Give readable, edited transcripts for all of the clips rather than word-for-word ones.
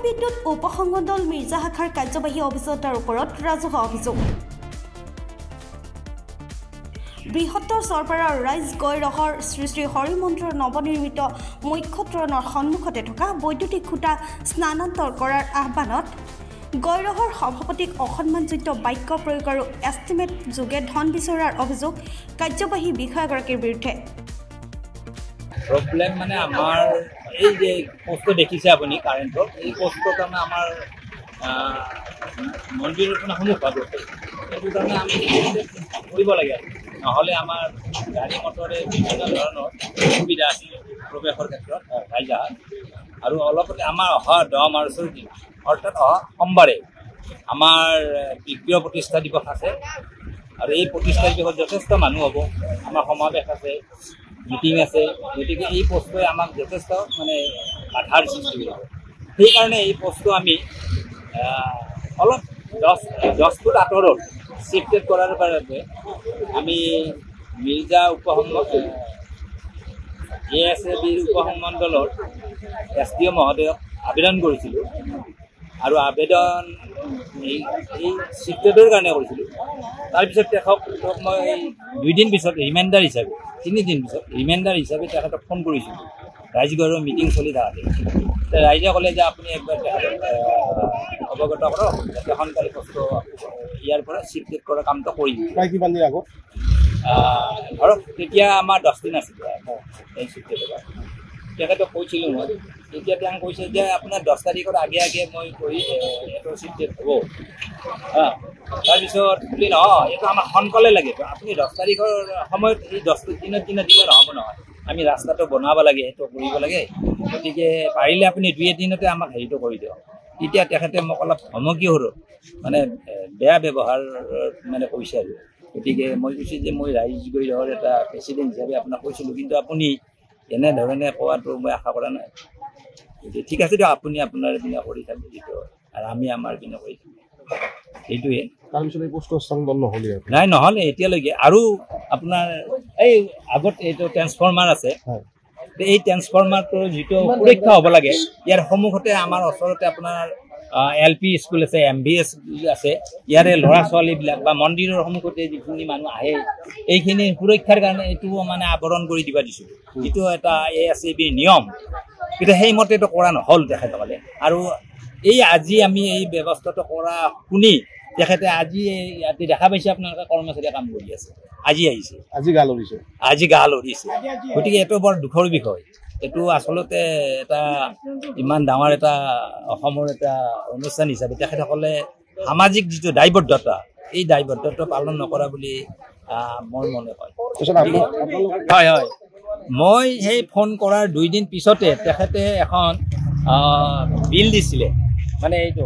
বিদ্যুৎ উপসংমণ্ডল মিৰ্জা শাখাৰ কাৰ্যবাহী অভিযন্তাৰ ওপৰত ৰাজহুৱা অভিযোগ বৃহত্তৰ চৰপাৰাৰ ৰাইজ গৈৰহৰ শ্ৰী শ্ৰী হৰি মন্দিৰৰ নৱনিৰ্মিত মুখ্য তোৰণৰ সন্মুখতে থকা বৈদ্যুতিক খুঁটা স্থানান্তৰ কৰাৰ আহ্বানত গৈৰহৰ সভাপতিক অসন্মানযোগ্য বাক্য প্ৰয়োগ আৰু এষ্টিমেট যোগে ধন বিচৰাৰ অভিযোগ কাৰ্যবাহী বিষয়াগৰাকীৰ বিৰুদ্ধে প্ৰব্লেম মানে আমাৰ এই যে পোষ্টটো দেখিছে আপুনি কাৰেণ্টৰ এই পোষ্টটো কাৰণে আমাৰ মন্দিৰৰ সন্মুখত সেইটো কাৰণে আমি কৰিব লাগে নহ'লে আমাৰ গাড়ী মটৰে বিভিন্ন ধৰণৰ সুবিধা আছিল প্ৰৱেশৰ ক্ষেত্ৰত ৰাইজাহাট আৰু অলপতে আমাৰ অহা 10 মাৰ্চৰ দিন অৰ্থাৎ অহা সোমবাৰে আমাৰ বিক্ৰিয় প্ৰতিষ্ঠা দিৱস আছে আৰু এই প্ৰতিষ্ঠা দিৱসত যথেষ্ট মানুহ হ'ব আমাৰ সমাৱেশ আছে মিটিং আছে গতিকে এই পোষ্টটোৱে আমাক যথেষ্ট মানে বাধাৰ সৃষ্টি কৰিব সেইকাৰণে এই পোষ্টটো আমি অলপ 10 ফুট আঁতৰত শিফটেড কৰাৰ বাবে আমি মিৰ্জা ASABৰ উপসংমণ্ডলৰ SDO মহোদয়ক আবেদন কৰিছিলোঁ আৰু আবেদন এই শিফটেডৰ কাৰণে কৰিছিলোঁ তাৰপিছত তেখেতক মই 2 দিন পিছত ৰিমাইণ্ডাৰ হিচাপে 3 দিন পিছত ৰিমাইণ্ডাৰ হিচাপে তেখেতক ফোন কৰিছিলোঁ ৰাইজঘৰৰ মিটিং চলি থাকোঁতে ৰাইজে ক'লে যে আপুনি একবাৰ অৱগত কৰক যাতে সোনকালে কষ্ট ইয়াৰ পৰা শিফটেড কৰাৰ কামটো কৰি কিমান দিন আগত ধৰক তেতিয়া আমাৰ 10 দিন আছিলে এই শিফটেডৰ তেখেতক কৈছিলোঁ মই তেতিয়া তেওঁ কৈছে যে আপোনাৰ 10 তাৰিখৰ আগে মই কৰি এইটো শিফটেড হ'ব তাৰপিছত বুলি নহয় এইটো আমাক সোনকালে লাগিব আপুনি 10 তাৰিখৰ সময়ত এই 10 দিনত দিলে নহ'ব নহয় আমি ৰাস্তাটো বনাব লাগে সেইটো কৰিব লাগে গতিকে পাৰিলে আপুনি 2 দিনতে আমাক হেৰিটো কৰি দিয়ক তেতিয়া তেখেতে মোক অলপ ধমকি মানে বেয়া ব্যৱহাৰ মানে কৈছে আৰু গতিকে মই কৈছোঁ যে মই ৰাইজ গৈৰহৰ এটা প্ৰেচিডেণ্ট হিচাপে আপোনাক কৈছিলোঁ কিন্তু আপুনি এনেধৰণে কোৱাটো মই আশা কৰা নাই গতিকে ঠিক আছে দিয়ক আপুনি আপোনাৰ পিনে কৰি থাকক যিটো আৰু আমি আমাৰ পিনে কৰি থাকোঁ সেইটোৱে তাৰপিছত এই পোষ্টটো স্থানান্তৰ নহ'লে নাই নহ'লে এতিয়ালৈকে আৰু আপোনাৰ এই আগত এইটো ট্ৰেন্সফৰ্মাৰ আছে এই ট্ৰেন্সফৰ্মাৰটোৰ যিটো সুৰক্ষা হ'ব লাগে ইয়াৰ সন্মুখতে আমাৰ ওচৰতে আপোনাৰ LP স্কুল আছে MVS আছে ইয়াৰে ল'ৰা ছোৱালীবিলাক বা মন্দিৰৰ সন্মুখতে যিখিনি মানুহ আহে এইখিনি সুৰক্ষাৰ কাৰণে এইটো মানে আৱৰণ কৰি দিব দিছোঁ যিটো এটা ASABৰ নিয়ম কিন্তু সেইমতেতো কৰা নহ'ল তেখেতসকলে আৰু এই আজি আমি এই ব্যৱস্থাটো কৰা শুনি তেখেতে আজি ইয়াতে দেখা পাইছে আপোনালোকে কৰ্মচাৰীয়ে কাম কৰি আছে আজি আহিছে আজি গা লৰিছে গতিকে এইটো বৰ দুখৰ বিষয় এইটো আচলতে এটা ইমান ডাঙৰ এটা অসমৰ এটা অনুষ্ঠান হিচাপে তেখেতসকলে সামাজিক যিটো দায়বদ্ধতা এই দায়বদ্ধতা পালন নকৰা বুলি মোৰ মনে হয় হয় মই সেই ফোন কৰাৰ 2 দিন পিছতে তেখেতে এখন বিল দিছিলে মানে এইটো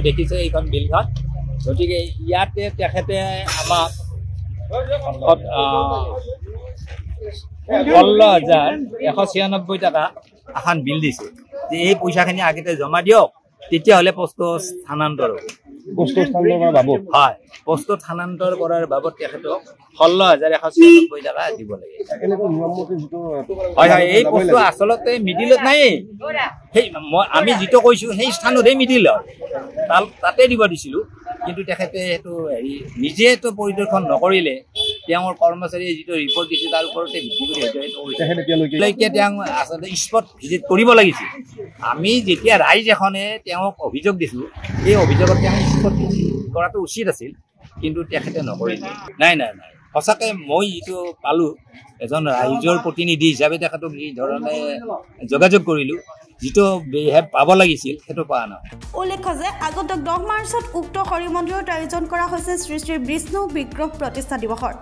দেখিছে এইখন বিলখন গতিকে ইয়াতে তেখেতে আমাক 16,196 টকা এখন বিল দিছে যে এই পইচাখিনি আগতে জমা দিয়ক তেতিয়াহ'লে পোষ্টটো স্থানান্তৰ হ'ব হয় পোষ্টটো স্থানান্তৰ কৰাৰ বাবদ তেখেতক 16,196 টকা দিব লাগে হয় এই পোষ্টটো আচলতে মিডিলত নাই সেই আমি যিটো কৈছোঁ সেই স্থানতহে মিডিল তাতে দিব দিছিলোঁ কিন্তু তেখেতে সেইটো হেৰি নিজেতো পৰিদৰ্শন নকৰিলে তেওঁৰ কৰ্মচাৰীয়ে যিটো ৰিপৰ্ট দিছে তাৰ ওপৰতে ভিত্তি কৰি এতিয়ালৈকে তেওঁ আচলতে স্পট ভিজিট কৰিব লাগিছিল আমি যেতিয়া ৰাইজ এখনে তেওঁক অভিযোগ দিছোঁ এই অভিযোগত তেওঁ স্পট ভিজিট কৰাটো উচিত আছিল কিন্তু তেখেতে নকৰিলে নাই সঁচাকৈ মই যিটো পালোঁ এজন ৰাইজৰ প্ৰতিনিধি হিচাপে তেখেতক যি ধৰণে যোগাযোগ কৰিলোঁ যিটো পাব লাগিছিল সেইটো পোৱা নাই উল্লেখ্য যে আগত 10 মাৰ্চত উক্ত হৰি মন্দিৰত আয়োজন কৰা হৈছে শ্ৰী শ্ৰী বিষ্ণু বিগ্ৰহ প্ৰতিষ্ঠা দিৱসৰ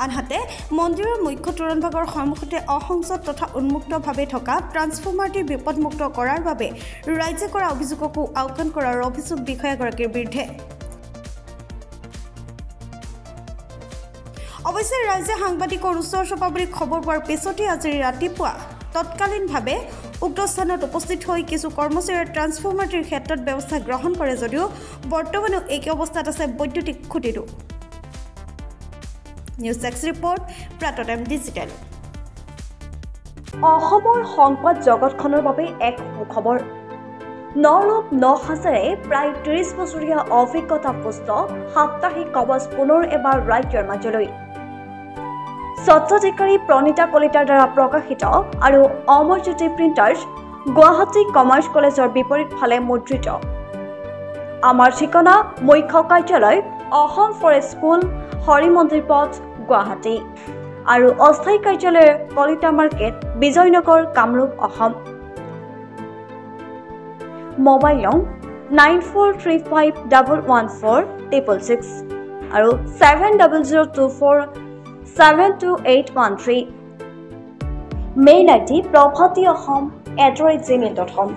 আনহাতে মন্দিৰৰ মুখ্য তোৰণভাগৰ সন্মুখতে অসংযত তথা উন্মুক্তভাৱে থকা ট্ৰান্সফৰ্মাৰটি বিপদমুক্ত কৰাৰ বাবে ৰাইজে কৰা অভিযোগকো আওকাণ কৰাৰ অভিযোগ বিষয়াগৰাকীৰ বিৰুদ্ধে অৱশ্যে ৰাইজে সাংবাদিকৰ ওচৰ চপা বুলি খবৰ পোৱাৰ পিছতে আজি ৰাতিপুৱা তৎকালীনভাৱে উক্ত স্থানত উপস্থিত হৈ কিছু কৰ্মচাৰীয়ে ট্ৰান্সফৰ্মাৰটিৰ ক্ষেত্ৰত ব্যৱস্থা গ্ৰহণ কৰে যদিও বৰ্তমানো একে অৱস্থাত আছে বৈদ্যুতিক খুঁটিটো নিউজ এক্স ৰিপৰ্ট প্ৰাতঃ ডিজিটেল অসমৰ সংবাদ জগতখনৰ বাবে এক সুখবৰ নৰূপ নহাজাৰে প্ৰায় 30 বছৰীয়া অভিজ্ঞতা পুষ্ট সাপ্তাহিক কবচ পুনৰ এবাৰ ৰাজ্যৰ মাজলৈ স্বত্বাধিকাৰী প্ৰণীতা কলিতাৰ দ্বাৰা প্ৰকাশিত আৰু অমৰজ্যোতি প্ৰিণ্টাৰ্ছ গুৱাহাটী কমাৰ্চ কলেজৰ বিপৰীত ফালে মুদ্ৰিত আমাৰ ঠিকনা মুখ্য কাৰ্যালয় অসম ফৰেষ্ট স্কুল হৰি মন্দিৰ পথ গুৱাহাটী আৰু অস্থায়ী কাৰ্যালয় কলিতা মাৰ্কেট বিজয়নগৰ কামৰূপ অসম মোবাইল নং 9435114666 আৰু 7024722813 মেইল আইডি probhatiahom@gmail.com